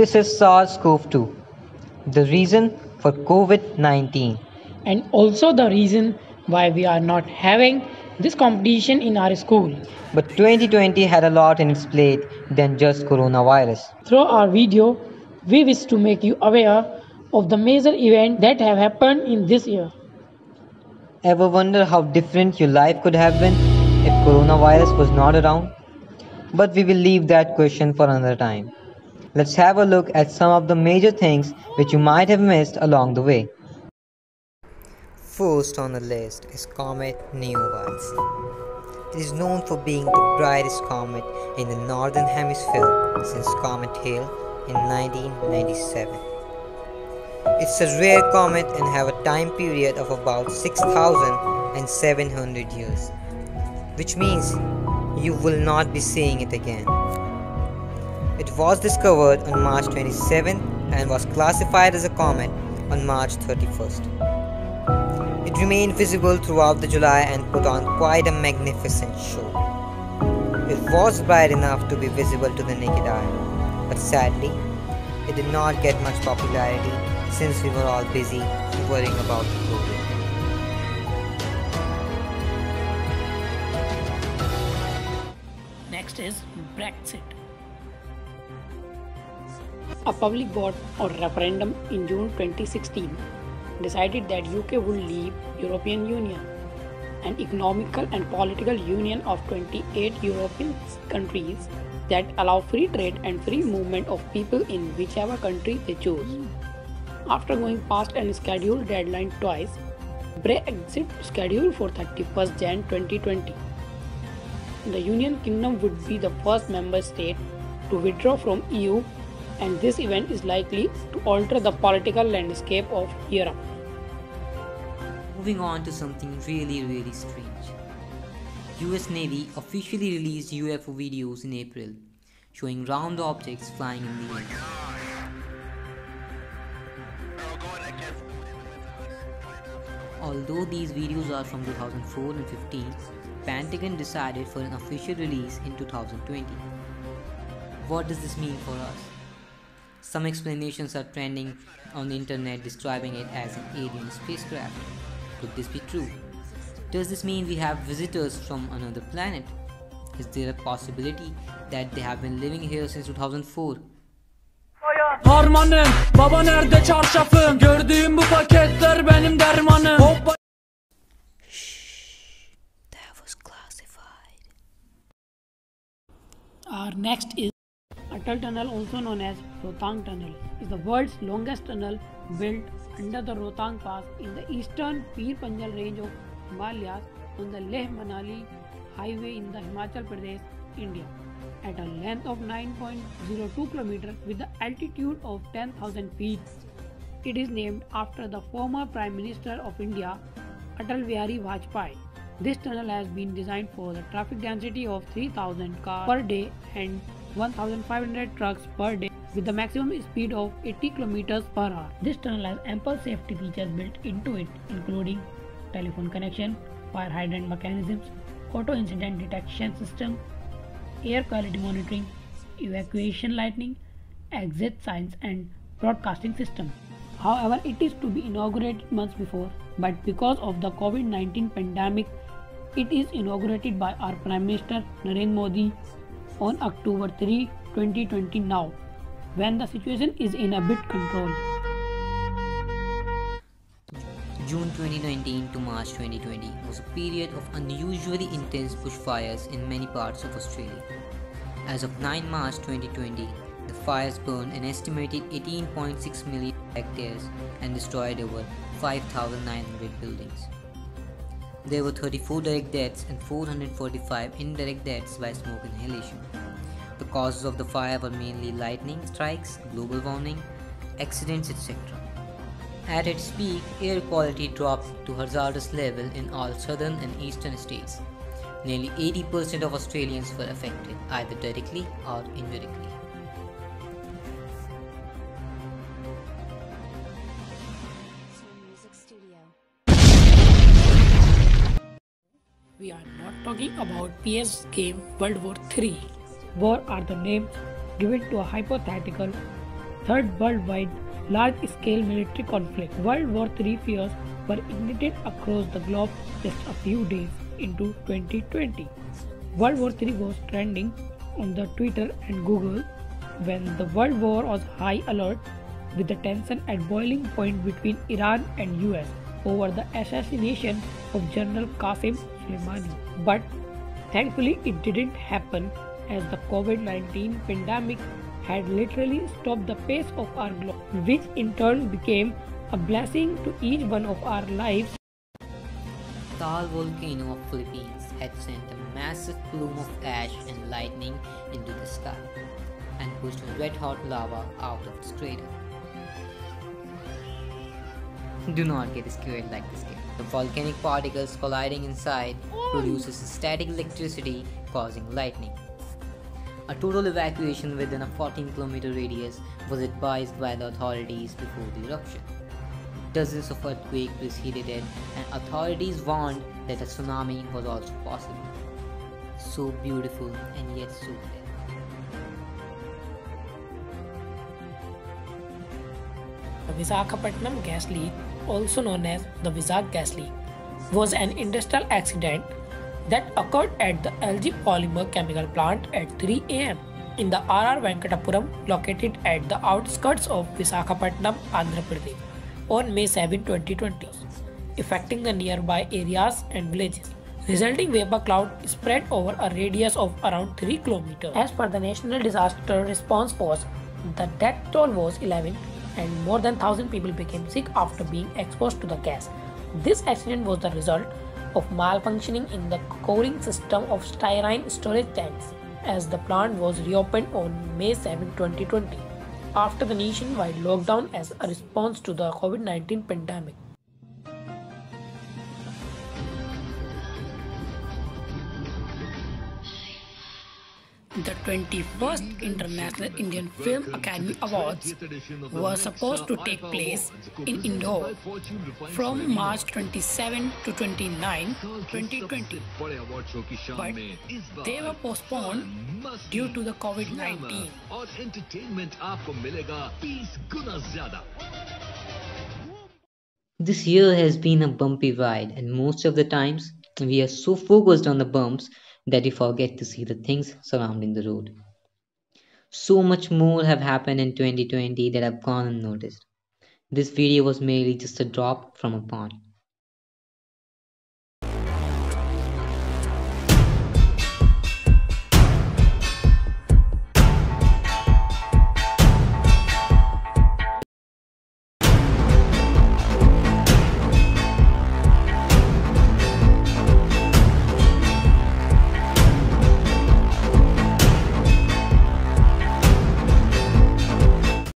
This is SARS-CoV-2, the reason for COVID-19. And also the reason why we are not having this competition in our school. But 2020 had a lot in its plate than just coronavirus. Through our video, we wish to make you aware of the major events that have happened in this year. Ever wonder how different your life could have been if coronavirus was not around? But we will leave that question for another time. Let's have a look at some of the major things which you might have missed along the way. First on the list is Comet Neowise. It is known for being the brightest comet in the northern hemisphere since Comet Hale in 1997. It's a rare comet and have a time period of about 6,700 years, which means you will not be seeing it again. It was discovered on March 27th and was classified as a comet on March 31st. It remained visible throughout the July and put on quite a magnificent show. It was bright enough to be visible to the naked eye, but sadly, it did not get much popularity since we were all busy worrying about the COVID. Next is Brexit. A public vote or referendum in June 2016 decided that UK would leave European Union, an economical and political union of 28 European countries that allow free trade and free movement of people in whichever country they choose. After going past a scheduled deadline twice, Brexit scheduled for 31st Jan 2020. The Union Kingdom would be the first member state to withdraw from EU, and this event is likely to alter the political landscape of Europe. Moving on to something really strange. US Navy officially released UFO videos in April, showing round objects flying in the air. Although these videos are from 2004 and 15, Pentagon decided for an official release in 2020. What does this mean for us? Some explanations are trending on the internet describing it as an alien spacecraft. Could this be true? Does this mean we have visitors from another planet? Is there a possibility that they have been living here since 2004? Harmanım, baba nerede çarşafım? Gördüğüm bu paketler benim dermanım. Hoppa. Shh, that was classified. Our next is Atal Tunnel, also known as Rohtang Tunnel, is the world's longest tunnel built under the Rohtang Pass in the eastern Pir Panjal range of Himalayas on the Leh-Manali highway in the Himachal Pradesh, India. At a length of 9.02 km with the altitude of 10,000 feet. It is named after the former Prime Minister of India, Atal Bihari Vajpayee. This tunnel has been designed for the traffic density of 3,000 cars per day and 1,500 trucks per day with the maximum speed of 80 km per hour. This tunnel has ample safety features built into it, including telephone connection, fire hydrant mechanisms, auto incident detection system, air quality monitoring, evacuation lighting, exit signs and broadcasting system. However, it is to be inaugurated months before, but because of the COVID-19 pandemic, it is inaugurated by our Prime Minister Narendra Modi on October 3, 2020 now, when the situation is in a bit control. June 2019 to March 2020 was a period of unusually intense bushfires in many parts of Australia. As of 9 March 2020, the fires burned an estimated 18.6 million hectares and destroyed over 5,900 buildings. There were 34 direct deaths and 445 indirect deaths by smoke inhalation. The causes of the fire were mainly lightning strikes, global warming, accidents, etc. At its peak, air quality dropped to hazardous level in all southern and eastern states. Nearly 80% of Australians were affected, either directly or indirectly. We are not talking about PS game World War III. War are the names given to a hypothetical third worldwide large-scale military conflict. World War III fears were ignited across the globe just a few days into 2020. World War III was trending on the Twitter and Google when the world war was high alert with the tension at boiling point between Iran and US over the assassination of General Qasim Soleimani. But thankfully it didn't happen as the COVID-19 pandemic had literally stopped the pace of our globe, which in turn became a blessing to each one of our lives. Taal volcano of Philippines had sent a massive plume of ash and lightning into the sky and pushed red-hot lava out of its crater. Do not get scared like this kid. The volcanic particles colliding inside produces static electricity causing lightning. A total evacuation within a 14-kilometer radius was advised by the authorities before the eruption. Dozens of earthquakes preceded it, and authorities warned that a tsunami was also possible. So beautiful and yet so dead. The Visakhapatnam gas leak, also known as the Vizag gas leak, was an industrial accident that occurred at the LG Polymer chemical plant at 3 am in the RR Venkatapuram located at the outskirts of Visakhapatnam, Andhra Pradesh on May 7, 2020, affecting the nearby areas and villages. Resulting vapor cloud spread over a radius of around 3 km. As per the National Disaster Response Force, the death toll was 11 and more than 1,000 people became sick after being exposed to the gas. This accident was the result of malfunctioning in the cooling system of styrene storage tanks as the plant was reopened on May 7, 2020 after the nationwide lockdown as a response to the COVID-19 pandemic. The 21st International Indian Film Academy Awards were supposed to take place in Indore from March 27 to 29, 2020, but they were postponed due to the COVID-19. This year has been a bumpy ride, and most of the times we are so focused on the bumps that we forget to see the things surrounding the road. So much more have happened in 2020 that have gone unnoticed. This video was merely just a drop from a pond.